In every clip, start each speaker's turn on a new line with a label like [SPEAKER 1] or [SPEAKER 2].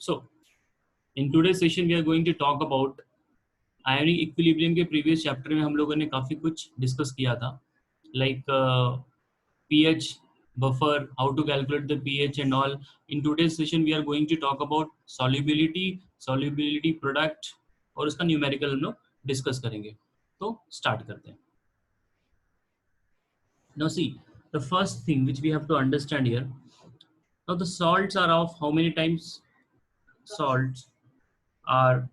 [SPEAKER 1] So in today's session we are going to talk about ionic equilibrium के previous chapter में हम लोगों ने काफ़ी कुछ डिस्कस किया था, like pH, buffer, how to calculate the pH and all. In today's session we are going to talk about solubility product और उसका न्यूमेरिकल हम लोग डिस्कस करेंगे. तो स्टार्ट करते हैं. Now see, the first thing which we have to understand here, now the salts are of how many types? Salts are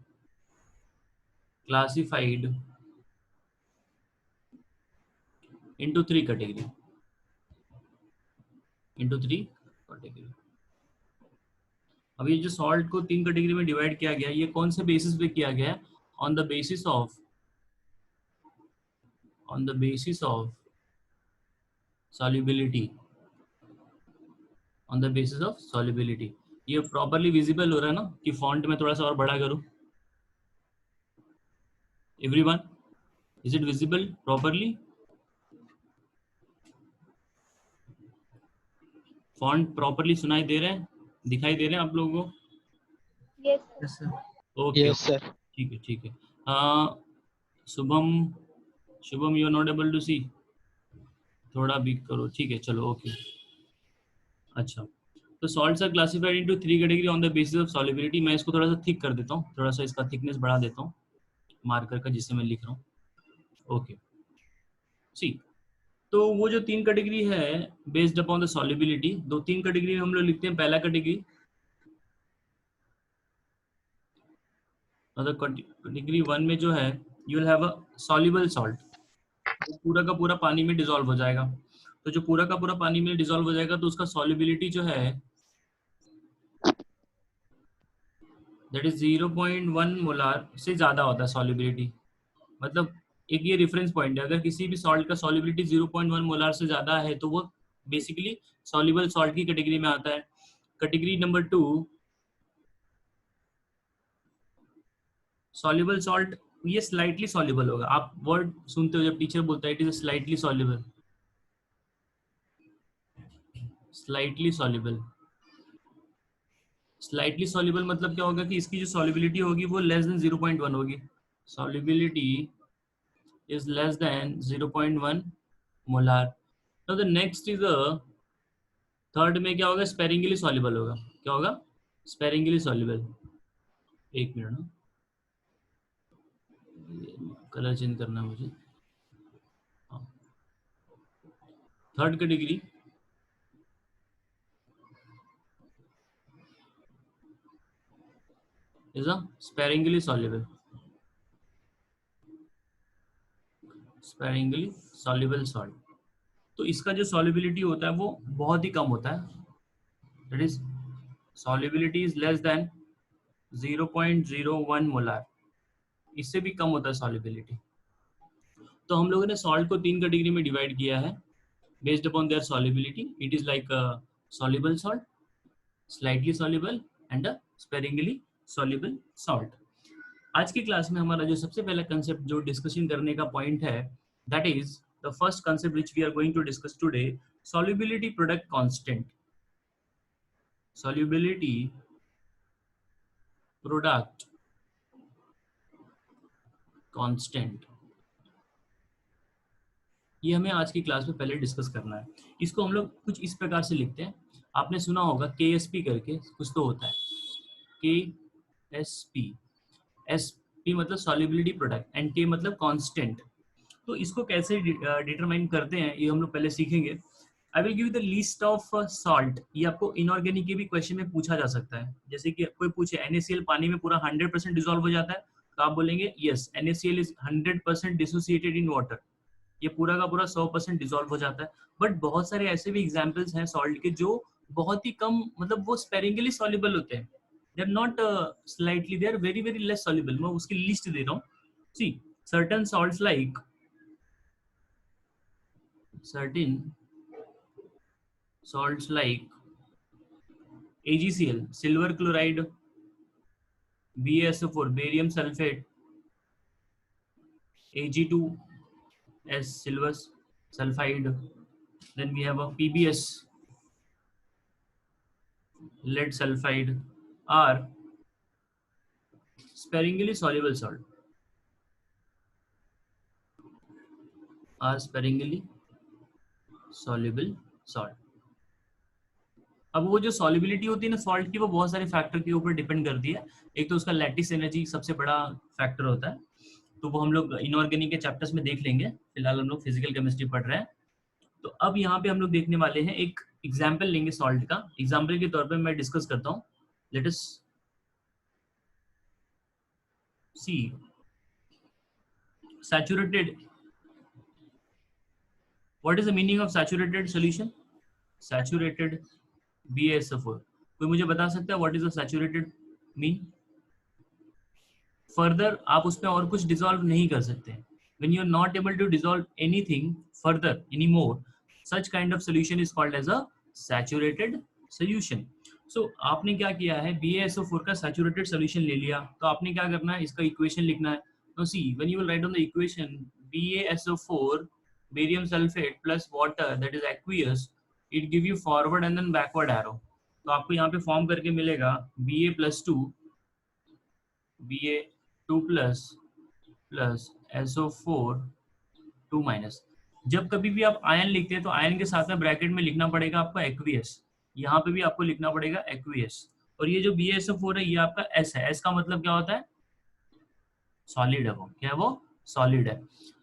[SPEAKER 1] classified into three category. अब ये जो सॉल्ट को तीन कैटेगरी में डिवाइड किया गया, ये कौन से बेसिस पे किया गया है? On the basis of solubility. On the basis of solubility. ये प्रॉपरली विजिबल हो रहा है ना कि फॉन्ट में थोड़ा सा और बड़ा करूं? Everyone, is it visible properly? Font properly सुनाई दे रहे हैं, दिखाई दे रहे हैं आप लोगों को?
[SPEAKER 2] Yes sir.
[SPEAKER 1] Okay,
[SPEAKER 3] yes sir.
[SPEAKER 1] ठीक है. Shubham you are not able to see, थोड़ा बिग करो. ठीक है, चलो, ओके. अच्छा, तो salts are classified into three category on the basis of solubility. मैं इसको थोड़ा सा थिक कर देता हूँ, थोड़ा सा इसका थिकनेस बढ़ा देता हूँ मार्कर का जिससे मैं लिख रहा हूँ. ओके, सी, तो वो जो तीन कैटेगरी है बेस्ड अपॉन द सॉल्युबिलिटी, दो तीन कैटेगरी हम लोग लिखते हैं. पहला कैटेगरी, कैटेगरी वन में जो है you will have a soluble salt. पूरा का पूरा पानी में डिसॉल्व हो जाएगा. तो जो पूरा का पूरा पानी में डिसॉल्व हो जाएगा तो उसका सॉल्युबिलिटी जो है दैट इज 0.1 मोलार से ज्यादा होता है सॉल्युबिलिटी. मतलब एक ये रेफरेंस पॉइंट है, अगर किसी भी सॉल्ट का सॉल्युबिलिटी 0.1 मोलार से ज्यादा है तो वो बेसिकली सॉल्युबल सॉल्ट की कैटेगरी में आता है. Category number two, soluble salt, ये स्लाइटली सॉल्युबल होगा. आप वर्ड सुनते हो जब टीचर बोलता है it is slightly soluble. Slightly soluble मतलब क्या होगा कि इसकी जो सॉल्युबिलिटी होगी वो लेस देन 0.1 होगी. Solubility is less than 0.1 molar. Now the next is third में क्या होगा? स्पेरिंगली सॉल्युबल होगा. क्या होगा? Sparingly soluble. एक मिनट ना, कलर चेंज करना है मुझे. Third category is a sparingly soluble salt. तो इसका जो solubility होता है वो बहुत ही कम होता है. that is solubility is less than 0.01 molar. इससे भी कम होता है solubility. तो हम लोगों ने सॉल्ट को तीन कैटेगरी में डिवाइड किया है based upon their solubility. It is like a soluble salt, slightly soluble and a sparingly soluble salt. आज की क्लास में हमारा जो सबसे पहला कंसेप्ट जो डिस्कशन करने का पॉइंट है, that is the first concept which we are going to discuss today, solubility product constant. Solubility product constant, ये हमें आज की क्लास में पहले डिस्कस करना है. इसको हम लोग कुछ इस प्रकार से लिखते हैं. आपने सुना होगा KSP करके कुछ तो होता है. KSP, SP मतलब सॉल्युबिलिटी प्रोडक्ट एंड K मतलब कांस्टेंट. तो इसको कैसे डिटरमाइन करते हैं ये हम लोग पहले सीखेंगे. I will give the list of salt. ये आपको इनऑर्गेनिक के भी क्वेश्चन में पूछा जा सकता है. जैसे कि कोई पूछे NaCl पानी में पूरा 100% डिसॉल्व हो जाता है, तो आप बोलेंगे yes, NaCl is 100% dissociated in water. ये पूरा का पूरा 100% डिसॉल्व हो जाता है. बट बहुत सारे ऐसे भी एग्जाम्पल्स हैं सॉल्ट के जो बहुत ही कम, मतलब वो स्पेरिंगली सॉल्युबल होते हैं. They are not slightly, they are very very less soluble. मैं उसकी लिस्ट दे रहा हूँ. सी, certain salts like AgCl, silver chloride, BaSO4, barium sulfate, Ag2S, silver sulfide. Then we have a PbS, lead sulfide, are sparingly soluble salt are sparingly soluble salt. अब वो जो solubility होती है ना सॉल्ट की, वो बहुत सारे फैक्टर के ऊपर डिपेंड करती है. एक तो उसका लैटिस एनर्जी सबसे बड़ा फैक्टर होता है, तो वो हम लोग इनऑर्गेनिक के चैप्टर्स में देख लेंगे. फिलहाल हम लोग फिजिकल केमिस्ट्री पढ़ रहे हैं. तो अब यहाँ पे हम लोग देखने वाले हैं, एक एग्जाम्पल लेंगे सॉल्ट का. एग्जाम्पल के तौर पे मैं डिस्कस करता हूँ. Let us see saturated. What is the meaning of saturated solution? Saturated BaSO4. कोई मुझे बता सकता है what is the saturated mean? Further आप उसमें और कुछ डिसॉल्व नहीं कर सकते. When you are not able to dissolve anything further anymore, such kind of solution is called as a saturated solution. So आपने क्या किया है, BaSO4 का सैचुरेटेड सॉल्यूशन ले लिया, तो आपने क्या करना है, इसका इक्वेशन लिखना है. तो see when you will write on the equation BaSO4 barium sulfate plus water that is aqueous, it give you forward and then backward arrow. तो आपको यहाँ पे फॉर्म करके मिलेगा Ba+2 Ba2 plus SO4 2 minus. जब कभी भी आप आयन लिखते हैं तो आयन के साथ में ब्रैकेट में लिखना पड़ेगा आपका एक्वियस. यहाँ पे भी आपको लिखना पड़ेगा एक्वियस. और ये जो BaSO4 है ये आपका S है. S का मतलब क्या होता है? सॉलिड है. वो क्या है? वो सॉलिड है.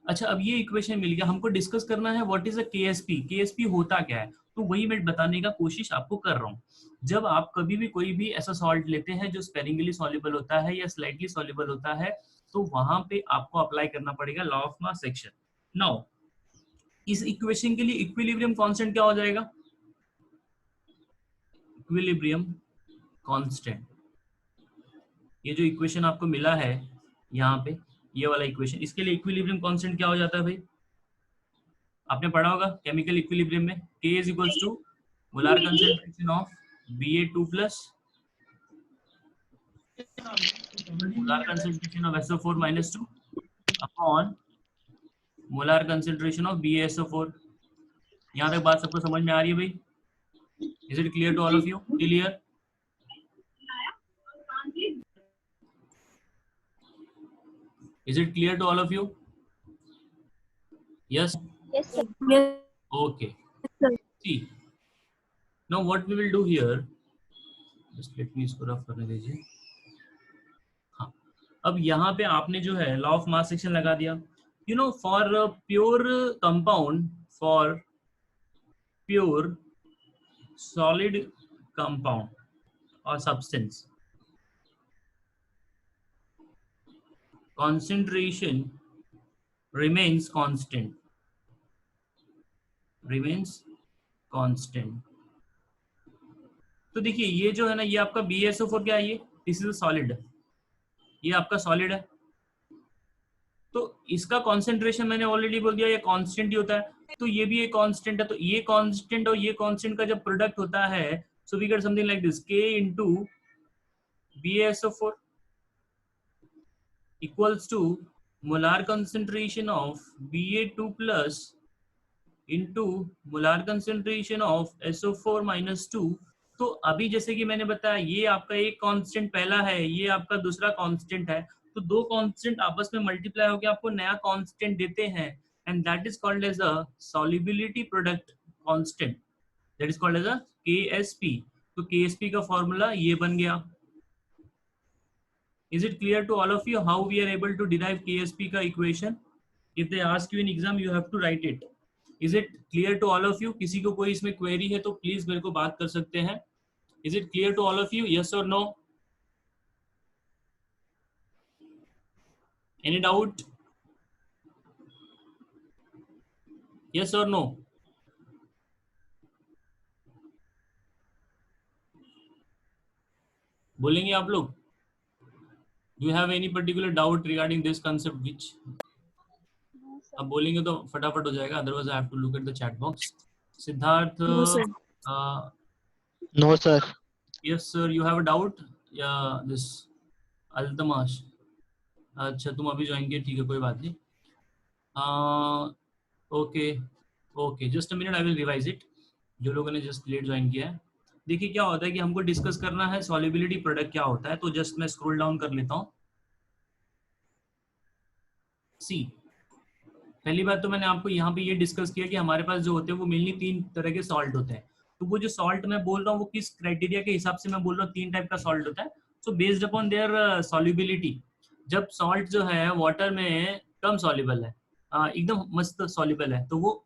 [SPEAKER 1] अच्छा, अब ये इक्वेशन मिल गया. हमको डिस्कस करना है what is a KSP. KSP होता क्या है, तो वही मैं बताने का कोशिश आपको कर रहा हूँ. जब आप कभी भी कोई भी ऐसा सॉल्ट लेते हैं जो स्पेरिंगली सॉल्युबल होता है या स्लाइटली सॉल्युबल होता है, तो वहां पे आपको अप्लाई करना पड़ेगा law of mass section. Now इस इक्वेशन के लिए इक्विलिब्रियम कांस्टेंट क्या हो जाएगा? Equilibrium constant. ये जो इक्वेशन आपको मिला है यहाँ पे, ये वाला इक्वेशन, इसके लिए इक्विलिब्रियम कांस्टेंट क्या हो जाता है भाई? आपने पढ़ा होगा केमिकल इक्विलिब्रियम में, K is equals to molar concentration of Ba2 plus molar concentration of SO4 minus 2 upon molar concentration of BaSO4. यहाँ तक बात सबको समझ में आ रही है भाई? Is it clear to all of you? Clear? Is it clear to all of you? Yes?
[SPEAKER 2] Yes, sir.
[SPEAKER 1] Okay. See, now what we will do here, just let me इसको रफ करने दीजिए. हाँ, अब यहाँ पे आपने जो है लॉ ऑफ मास सेक्शन लगा दिया. You know, for a pure compound, for pure solid compound or substance, concentration remains constant. Remains constant. तो देखिए ये जो है ना, ये आपका BaSO4 क्या है? ये दिस इज सॉलिड. ये आपका सॉलिड है. तो इसका कॉन्सेंट्रेशन मैंने ऑलरेडी बोल दिया, ये कांस्टेंट ही होता है. तो ये भी एक कांस्टेंट है. तो ये कांस्टेंट और ये कांस्टेंट का जब प्रोडक्ट होता है, so we get something like this, K into BaSO4 equals to molar concentration of Ba2 plus into molar concentration of SO4 minus 2. तो अभी जैसे कि मैंने बताया, ये आपका एक कांस्टेंट पहला है, ये आपका दूसरा कांस्टेंट है. तो दो कांस्टेंट आपस में मल्टीप्लाई होकर आपको नया कांस्टेंट देते हैं, and that is called as a solubility product constant. That is called as a KSP. तो KSP का फॉर्मूला ये बन गया. Is it clear to all of you how we are able to derive KSP का equation? If they ask you in exam, you have to write it. Is it clear to all of you? किसी को कोई इसमें query है तो please मेरे को बात कर सकते हैं. Is it clear to all of you? Yes or no? Any doubt? Yes or no? बोलेंगे आप लोग? Do you have any particular doubt regarding this concept? Which?
[SPEAKER 2] No, sir.
[SPEAKER 1] अब बोलेंगे तो फटाफट हो जाएगा. Otherwise, I have to look at the chat box. Siddharth.
[SPEAKER 3] No, sir.
[SPEAKER 4] No, sir.
[SPEAKER 1] Yes, sir. You have a doubt? Yeah, this Altamash. अच्छा, तुम अभी join किए, ठीक है, कोई बात नहीं. Okay okay, just a minute, I will revise it. जो लोगों ने जस्ट लेट ज्वाइन किया है, देखिए क्या होता है कि हमको डिस्कस करना है सॉल्युबिलिटी प्रोडक्ट क्या होता है. तो जस्ट मैं स्क्रॉल डाउन कर लेता हूँ. सी, पहली बात तो मैंने आपको यहाँ पे ये डिस्कस किया कि हमारे पास जो होते हैं वो मेनली 3 तरह के सॉल्ट होते हैं। तो वो जो सॉल्ट मैं बोल रहा हूँ वो किस क्राइटेरिया के हिसाब से मैं बोल रहा हूँ 3 टाइप का सॉल्ट होता है। So based upon their solubility, जब सॉल्ट जो है वाटर में कम सॉल्युबल है, एकदम मस्त सॉल्युबल है, तो वो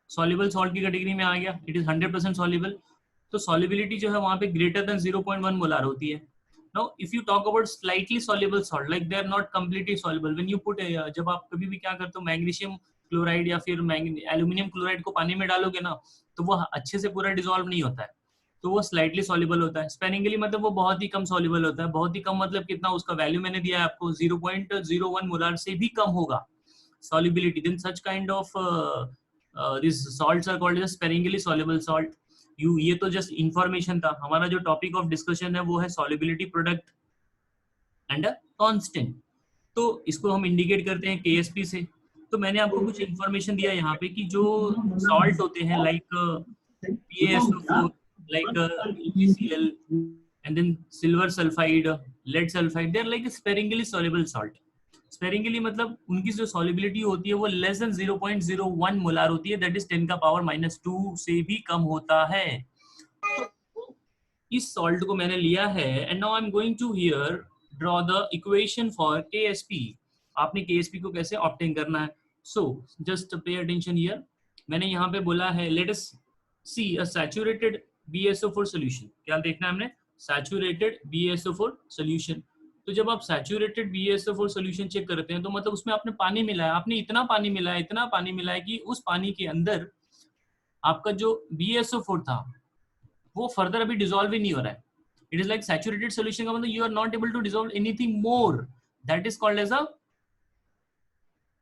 [SPEAKER 1] सॉल्युबल सॉल्ट की कैटेगरी में आ गया, इट इज 100% सॉल्युबल। तो सॉल्युबिलिटी जो है वहाँ पे ग्रेटर देन 0.1 मोलार होती है। Now if you talk about slightly soluble salt, like they are not completely soluble, when you put, जब आप कभी भी क्या करते हो मैग्नीशियम क्लोराइड या फिर एल्यूमिनियम क्लोराइड को पानी में डालोगे ना, तो वो अच्छे से पूरा डिसॉल्व नहीं होता है, तो वो स्लाइटली सॉल्युबल होता है। स्पेरिंगली मतलब वो बहुत ही कम सॉल्युबल होता है। बहुत ही कम मतलब कितना, उसका वैल्यू मैंने दिया है आपको, 0.01 मोलार से भी कम होगा solubility, then such kind of these salts are called as sparingly soluble salt. ये तो जस्ट इंफॉर्मेशन था। हमारा जो टॉपिक ऑफ डिस्कशन है वो है solubility product and a constant। तो इसको हम इंडिकेट करते हैं KSP से। तो मैंने आपको कुछ इंफॉर्मेशन दिया यहाँ पे कि जो सॉल्ट होते हैं like PaSO4, like LgCl, and then silver sulfide, lead sulfide, they are like a sparingly soluble salt। Sparingly मतलब उनकी जो सॉल्युबिलिटी होती है वो लेस देन 0.01 मोलार होती है, दैट इज 10 का पावर -2 से भी कम होता है। इस सॉल्ट को मैंने लिया है and now I am going to here draw the equation for KSP। आपने KSP को कैसे ऑब्टेन करना है, so just pay attention here. मैंने यहाँ पे बोला है let us see a saturated BSO4 solution. क्या देखना है हमने, सैचुरेटेड BSO4 सॉल्यूशन। तो जब आप सैचुरेटेड BSO4 सॉल्यूशन चेक करते हैं तो मतलब उसमें आपने पानी मिलाया, आपने इतना पानी मिलाया, इतना पानी मिलाया कि उस पानी के अंदर आपका जो BSO4 था वो फर्दर अभी डिसॉल्व ही नहीं हो रहा है। It is like saturated solution का मतलब you are not able to dissolve anything more, that is called as a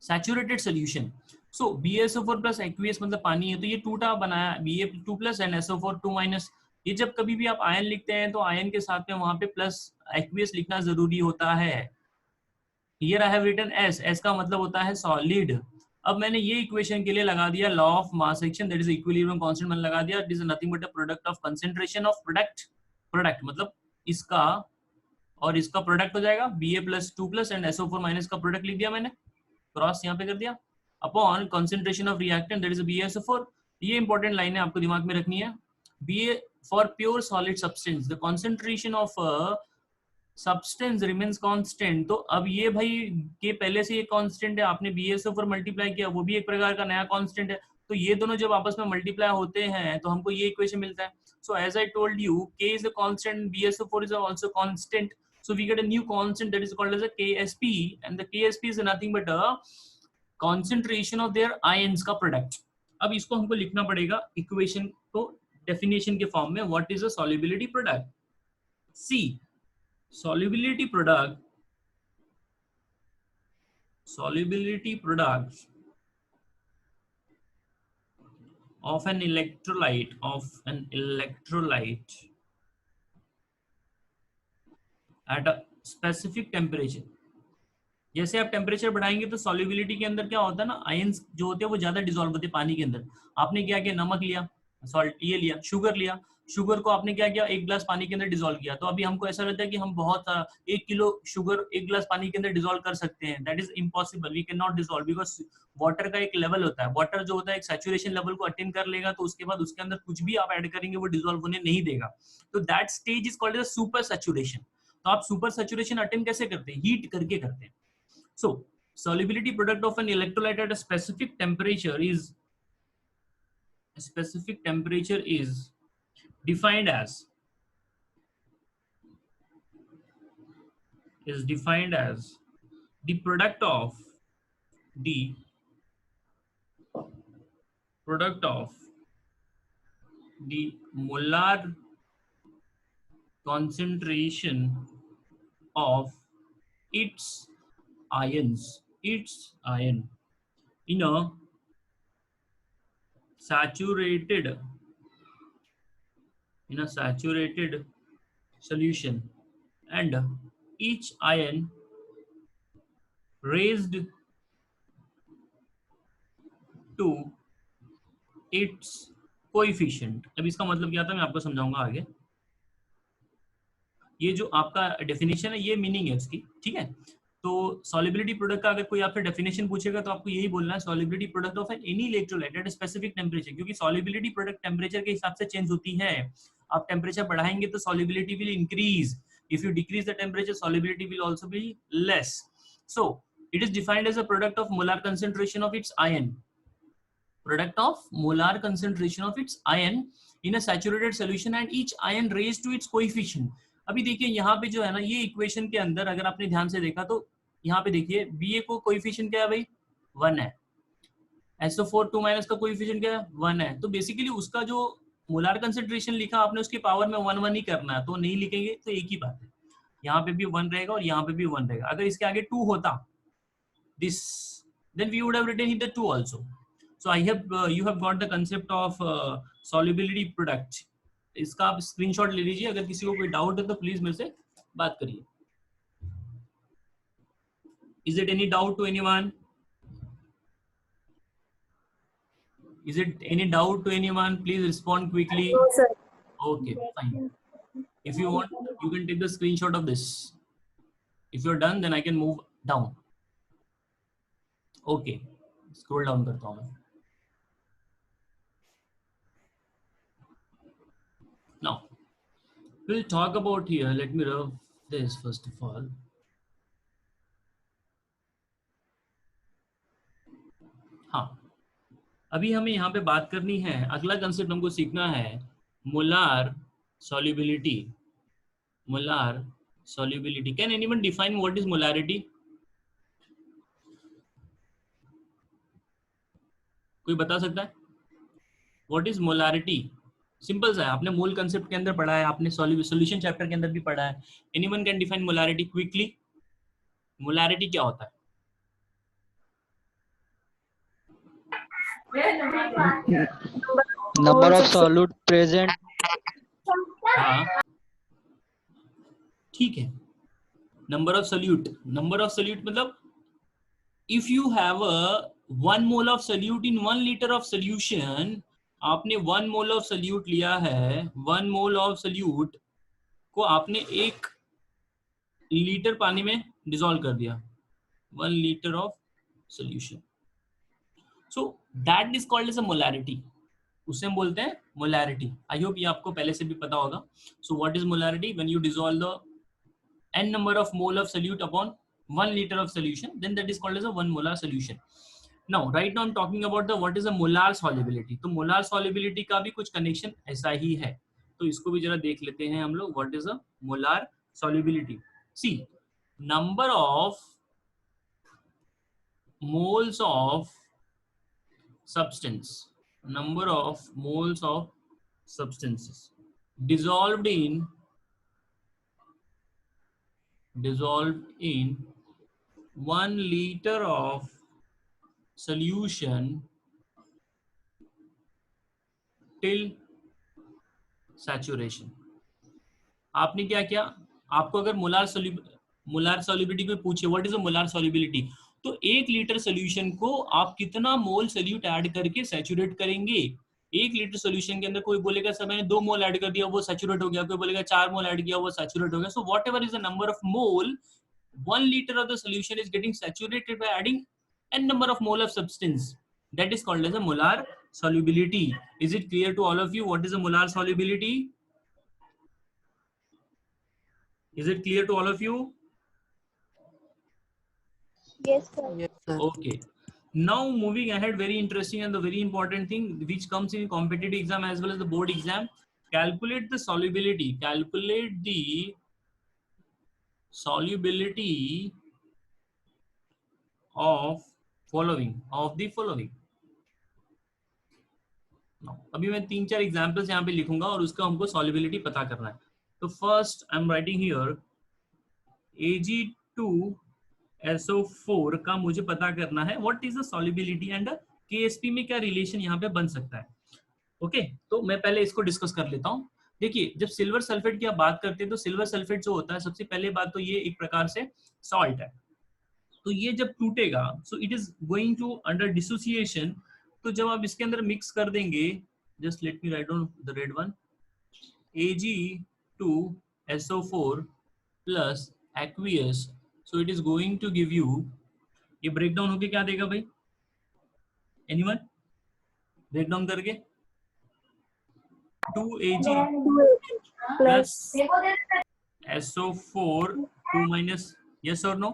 [SPEAKER 1] saturated solution. So BSO4 plus aqueous मतलब पानी है, तो ये टूटा बनाया Ba2 plus and SO4 2 minus. ये जब कभी भी आप आयन लिखते हैं तो आयन के साथ में वहां पे प्लस एक्वियस लिखना जरूरी होता है। Here I have written S, S का मतलब होता है सॉलिड। अब मैंने ये इक्वेशन के लिए लगा दिया law of mass action, that is equilibrium constant मैंने लगा दिया, it is nothing but a product of concentration of product. Product मतलब इसका और इसका प्रोडक्ट हो जाएगा Ba+2 plus and SO4 minus का प्रोडक्ट लिख दिया मैंने, क्रॉस यहाँ पे कर दिया, upon concentration of reactant that is BaSO4। ये इंपॉर्टेंट लाइन है आपको दिमाग में रखनी है। Ba for pure solid substance the concentration of substance remains constant. तो अब ये भाई के पहले से ये कांस्टेंट है, आपने BaSO4 मल्टीप्लाई किया, वो भी एक प्रकार का नया कांस्टेंट है। तो ये दोनों जब आपस में मल्टीप्लाई होते हैं तो हमको ये इक्वेशन मिलता है। So as I told you, K is a constant, BaSO4 is also constant, so we get a new constant that is called as a KSP, and the KSP is nothing but a concentration of their ions का product. अब इसको हमको लिखना पड़ेगा equation को definition के form में, what is a solubility product. See, solubility products of an electrolyte at a specific temperature। जैसे आप टेम्परेचर बढ़ाएंगे तो सॉल्युबिलिटी के अंदर क्या होता है ना, आयंस जो होते हैं वो ज्यादा डिसॉल्व होते हैं पानी के अंदर। आपने क्या किया, नमक लिया, सॉल्ट ये लिया, शुगर लिया, शुगर को आपने क्या किया, 1 गिलास पानी के अंदर डिसॉल्व किया। तो अभी हमको ऐसा लगता है कि हम बहुत 1 किलो शुगर 1 गिलास पानी के अंदर डिसॉल्व कर सकते हैं, that is impossible, we can not dissolve, because water का एक लेवल होता है, वाटर जो होता है एक सैचुरेशन लेवल को अटेन कर लेगा, तो उसके बाद उसके अंदर कुछ भी आप ऐड करेंगे वो डिसॉल्व होने नहीं देगा। तो that stage is called as super saturation. तो आप सुपर सैचुरेशन अटेन कैसे करते हैं, हीट करके करते हैं। सो solubility product of an electrolyte at a specific temperature is defined as the product of the molar concentration of its ion in a saturated solution, and each ion raised to its coefficient। अब इसका मतलब क्या था मैं आपको समझाऊंगा आगे। ये जो आपका डेफिनेशन है ये मीनिंग है उसकी, ठीक है। तो सॉल्युबिलिटी प्रोडक्ट का अगर कोई आपसे डेफिनेशन पूछेगा तो आपको यही बोलना है, solubility product of any electrolyte at specific temperature, क्योंकि सॉल्युबिलिटी प्रोडक्ट टेम्परेचर के हिसाब से चेंज होती है। आप टेम्परेचर बढ़ाएंगे तो solubility will increase, if you decrease the temperature solubility will also be less. So it is defined as a product of molar concentration of its ion, product of molar concentration of its ion in a saturated solution and each ion raised to its coefficient। अभी देखिए यहाँ पे जो है ना, ये equation के अंदर अगर आपने ध्यान से देखा तो यहाँ पे देखिए Ba को कोएफिशिएंट क्या है भाई, 1 है। SO4 2 माइनस का कोएफिशिएंट क्या है, 1 है। तो बेसिकली उसका जो मोलार कंसेंट्रेशन लिखा आपने उसकी पावर में 1 1 ही करना है, तो नहीं लिखेंगे तो एक ही बात है, यहाँ पे भी 1 रहेगा और यहाँ पे भी 1 रहेगा। अगर इसके आगे 2 होता this, then we would have written here the 2 also। So I have you have got the concept of solubility product। इसका आप स्क्रीनशॉट ले लीजिए, अगर किसी को कोई डाउट है तो प्लीज मेरे से बात करिए। Is it any doubt to anyone? Is it any doubt to anyone? Please respond quickly।
[SPEAKER 2] No, sir.
[SPEAKER 1] Okay, fine। If you want, you can take the screenshot of this। If you're done, then I can move down। Okay, scroll down करता हूँ मैं। Now we'll talk about here, let me rub this first of all। हाँ, अभी हमें यहाँ पे बात करनी है, अगला कंसेप्ट हमको सीखना है molar solubility. Molar solubility, can anyone define what is molarity? कोई बता सकता है व्हाट इज मोलारिटी? सिंपल सा है, आपने मोल कंसेप्ट के अंदर पढ़ा है, आपने सॉल्यूशन चैप्टर के अंदर भी पढ़ा है। Anyone can define molarity quickly? Molarity क्या होता है?
[SPEAKER 4] Number of solute present।
[SPEAKER 1] हाँ ठीक है, number of solute. Number of solute मतलब if you have a 1 mole of solute in 1 litre of solution, आपने 1 मोल ऑफ सोल्यूट लिया है, 1 मोल ऑफ सोल्यूट को आपने 1 लीटर पानी में डिसॉल्व कर दिया, 1 litre of solution. So that is called as a molarity, उसे हम बोलते हैं मोलारिटी। आई होप ये आपको पहले से भी पता होगा। So what is molarity? When you dissolve the n number of mole of solute upon 1 liter of solution, then that is called as a 1 molar solution। Now right now I'm talking about the what is a molar solubility। तो molar solubility का भी कुछ connection ऐसा ही है, तो इसको भी जरा देख लेते हैं हम लोग। what is a molar solubility? see, number of moles of substance, number of moles of substances dissolved in 1 liter of solution till saturation। आपने क्या किया, आपको अगर मोलार सॉल्युबिलिटी को पूछे what is a molar solubility, तो 1 लीटर सोल्यूशन को आप कितना मोल सोल्यूट ऐड करके सैचुरेट करेंगे। 1 लीटर सोल्यूशन के अंदर कोई बोलेगा सर मैंने 2 मोल ऐड कर दिया वो सैचुरेट हो गया, कोई बोलेगा 4 मोल ऐड किया वो सैचुरेट हो गया। So whatever is the number of mole, 1 liter of the solution is getting saturated by adding n number of mole of substance, that is called as a molar solubility। is it clear to all of you what is a molar solubility? Is it clear to all of you?
[SPEAKER 2] Yes, sir.
[SPEAKER 4] Yes, sir।
[SPEAKER 1] Okay, now moving ahead, very interesting and the very important thing which comes in competitive exam as well as the board exam, calculate the solubility, calculate the solubility of the following। अभी मैं 3-4 examples यहाँ पे लिखूंगा और उसका हमको solubility पता करना है। तो first I am writing here Ag2SO4 का मुझे पता करना है what is the solubility and KSP में क्या रिलेशन यहाँ पे बन सकता है। ओके, तो मैं पहले इसको डिस्कस कर लेता हूँ। देखिए, जब सिल्वर सल्फेट की आप बात करते हैं तो सिल्वर सल्फेट जो होता है, सबसे पहले बात तो ये एक प्रकार से सॉल्ट है, तो ये जब टूटेगा so it is going to under dissociation. तो जब आप इसके अंदर मिक्स कर देंगे, just let me write down the red one, Ag2SO4 plus aqueous so it is going to give you, ये ब्रेक डाउन होके क्या देगा भाई, एनीवन ब्रेक डाउन करके, 2Ag
[SPEAKER 2] plus
[SPEAKER 1] plus SO4 2 minus, yes or no,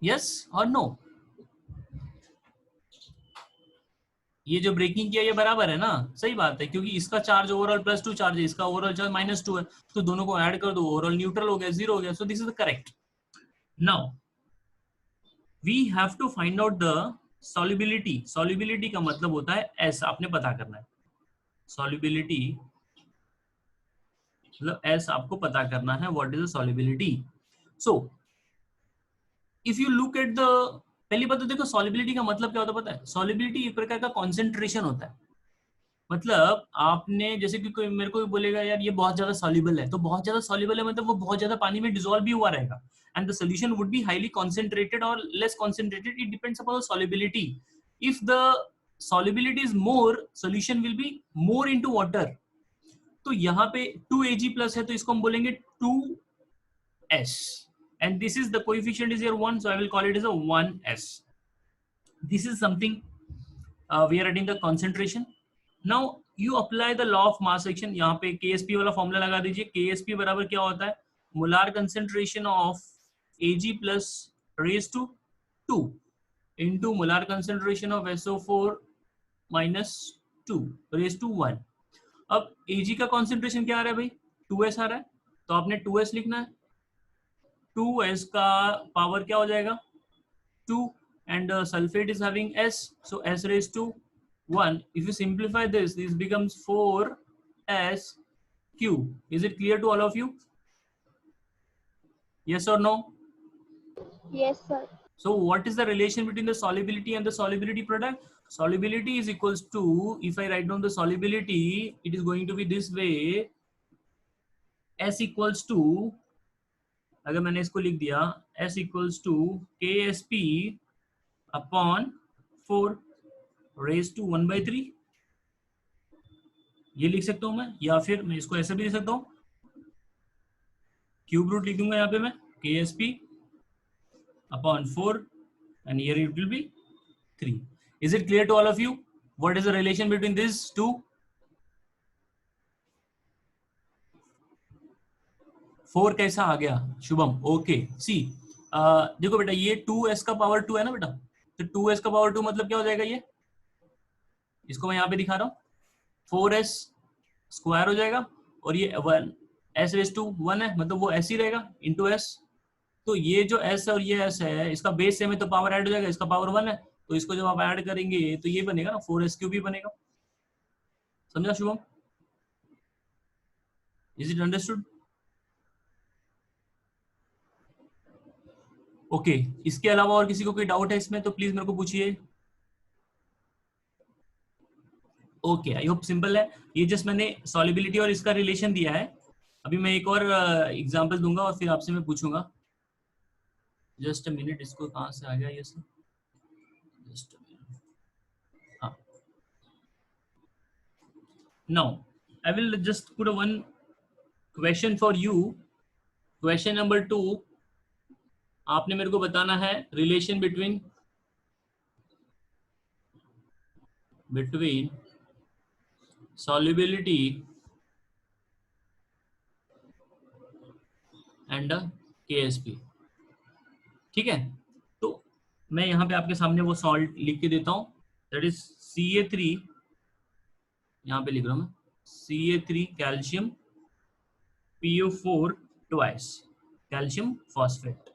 [SPEAKER 1] yes or no, ये जो breaking किया ये बराबर है ना, सही बात है, क्योंकि इसका चार्ज ओवरऑल +2 चार्ज है, इसका ओवरऑल चार्ज -2 है, तो दोनों को ऐड कर दो, ओवरऑल न्यूट्रल हो गया, 0 हो गया, so this is the correct. Now we have to find out the solubility. Solubility का मतलब होता है एस, आपने पता करना है. सॉल्युबिलिटी मतलब एस आपको पता करना है, what is the solubility. So if you look at the, पहली बात तो देखो सॉल्युबिलिटी का मतलब क्या होता है पता है, सॉल्युबिलिटी एक प्रकार का कॉन्सेंट्रेशन होता है. मतलब आपने जैसे कि कोई मेरे को भी बोलेगा यार ये बहुत ज्यादा सॉल्युबल है, तो बहुत ज्यादा सॉल्युबल है मतलब वो बहुत ज्यादा पानी में डिसॉल्व भी हुआ रहेगा, and the solution would be highly concentrated और less concentrated, it depends upon the solubility. If the solubility is more, solution will be more into water. तो यहाँ पे 2Ag plus है तो इसको हम बोलेंगे 2S, and this is the coefficient is here 1, so I will call it as a 1S. This is something we are writing the concentration. Now you apply the law of mass action. यहाँ पे KSP वाला formula लगा दीजिए. KSP बराबर क्या होता है, molar concentration of Ag plus raised to 2 into molar concentration of SO4 minus 2 raised to 1. अब Ag का कॉन्सेंट्रेशन क्या आ रहा है भाई, 2S आ रहा है, तो आपने 2S लिखना है. 2S का पावर क्या हो जाएगा 2, and sulfate is having S, so S raised to 1. If you simplify this, this becomes 4S cube. Is it clear to all of you? Yes or no?
[SPEAKER 2] Yes sir.
[SPEAKER 1] So what is the relation between the solubility and the solubility product? Solubility is equals to, if I write down the solubility, it is going to be this way. S equals to, अगर मैंने इसको लिख दिया, S equals to KSP upon 4 raised to 1/3, ये लिख सकता हूं मैं, या फिर मैं इसको ऐसे भी लिख सकता हूं, क्यूब रूट लिख दूंगा यहाँ पे मैं, KSP upon 4 and here it will be 3. Is it clear to all of you? What is the relation between these two? 4 कैसा आ गया शुभम? ओके सी, देखो बेटा ये 2S का पावर 2 है ना बेटा, तो 2S का पावर 2 मतलब क्या हो जाएगा, ये इसको मैं यहाँ पे दिखा रहा हूँ, 4S स्क्वायर हो जाएगा, और ये 1 S रेस टू 1 है, मतलब वो S ही रहेगा इंटू S. तो ये जो S है और ये S है, इसका बेस सेम है तो पावर ऐड हो जाएगा, इसका पावर 1 है, तो इसको जब आप ऐड करेंगे तो ये बनेगा ना 4S क्यूब ही बनेगा. समझा Shubham? Is it understood? Okay, इसके अलावा और किसी को कोई डाउट है इसमें तो प्लीज मेरे को पूछिए. ओके, आई होप सिंपल है. ये जस्ट मैंने सॉल्युबिलिटी और इसका रिलेशन दिया है. अभी मैं एक और एग्जांपल दूंगा और फिर आपसे मैं पूछूंगा. जस्ट अ मिनट, इसको कहाँ से आ गया ये सब, जस्ट अ मिनट. हाँ, now I will just put one question for you. Question number 2, आपने मेरे को बताना है relation between solubility and KSP. ठीक है, तो मैं यहाँ पे आपके सामने वो सॉल्ट लिख के देता हूँ, दैट इज Ca3, यहाँ पे लिख रहा हूँ मैं, Ca3 calcium PO4 twice calcium phosphate.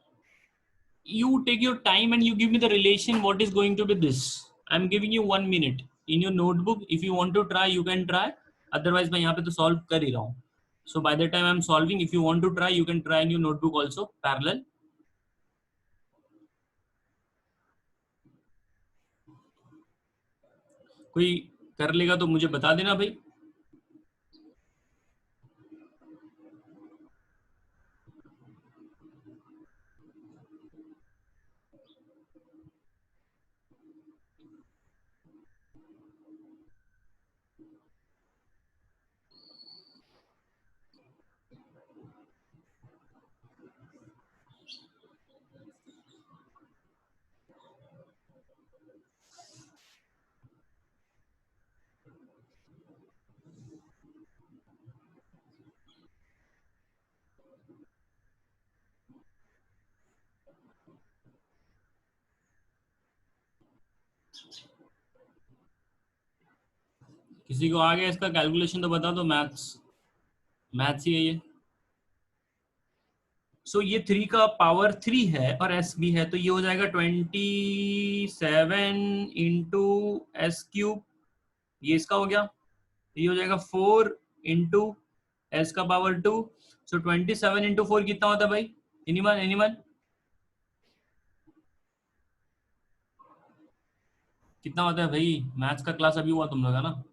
[SPEAKER 1] You take your time and you give me the relation, what is going to be this. I'm giving you 1 minute in your notebook. If you want to try you can try, otherwise मैं यहाँ पे तो solve कर ही रहा हूँ. So by the time I'm solving, if you want to try you can try in your notebook also parallel. कोई कर लेगा तो मुझे बता देना भाई. किसी को आ गया इसका कैलकुलेशन तो बता दो, मैथ्स ही है ये। सो ये 3 का पावर 3 है और एस भी है, तो ये हो जाएगा 27 इंटू एस क्यूब, ये इसका हो गया। ये हो जाएगा 4 इंटू एस का पावर 2। सो 27 इंटू 4 कितना होता है भाई? Anyone anyone? कितना होता है भाई? मैथ्स का क्लास अभी हुआ तुम लोग का ना।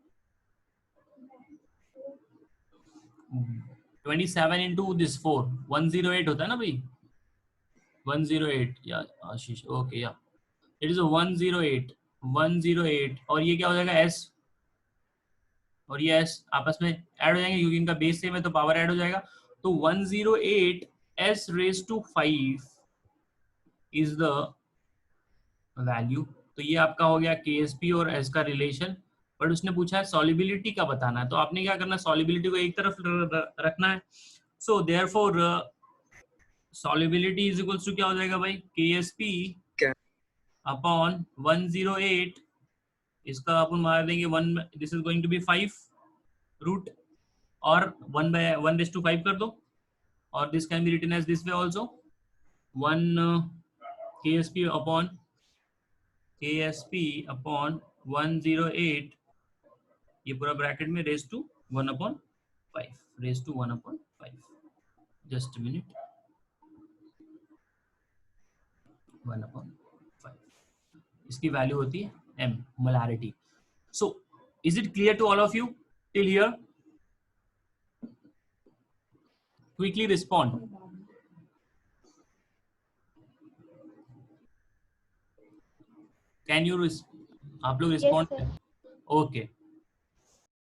[SPEAKER 1] 27 इंटू दिस 4, 108 होता है ना भाई? 108 या आशीष, ओके या इट इज 108, 108। और ये क्या हो जाएगा? एस और ये एस आपस में ऐड हो जाएंगे क्योंकि इनका बेस सेम है, तो पावर ऐड हो जाएगा। तो 108 S raise to 5 is the value. तो ये आपका हो गया केएसपी और एस का रिलेशन। बट उसने पूछा है सॉल्युबिलिटी का बताना है, तो आपने क्या करना है, सॉल्युबिलिटी को एक तरफ रखना है। So therefore solubility is equals to क्या हो जाएगा भाई? केएसपी अपॉन 108, इसका अपन मार देंगे 1, this is going to be 5 root, और 1/5 कर दो, और this can be written as this way also, 1 KSP upon 108, ये पूरा ब्रैकेट में raise to 1/5, raise to 1/5। Just minute, 1/5 इसकी वैल्यू होती है m, molarity. So is it clear to all of you till here? Quickly respond. Can you आप लोग
[SPEAKER 2] Yes,
[SPEAKER 1] respond?
[SPEAKER 2] sir.
[SPEAKER 1] Okay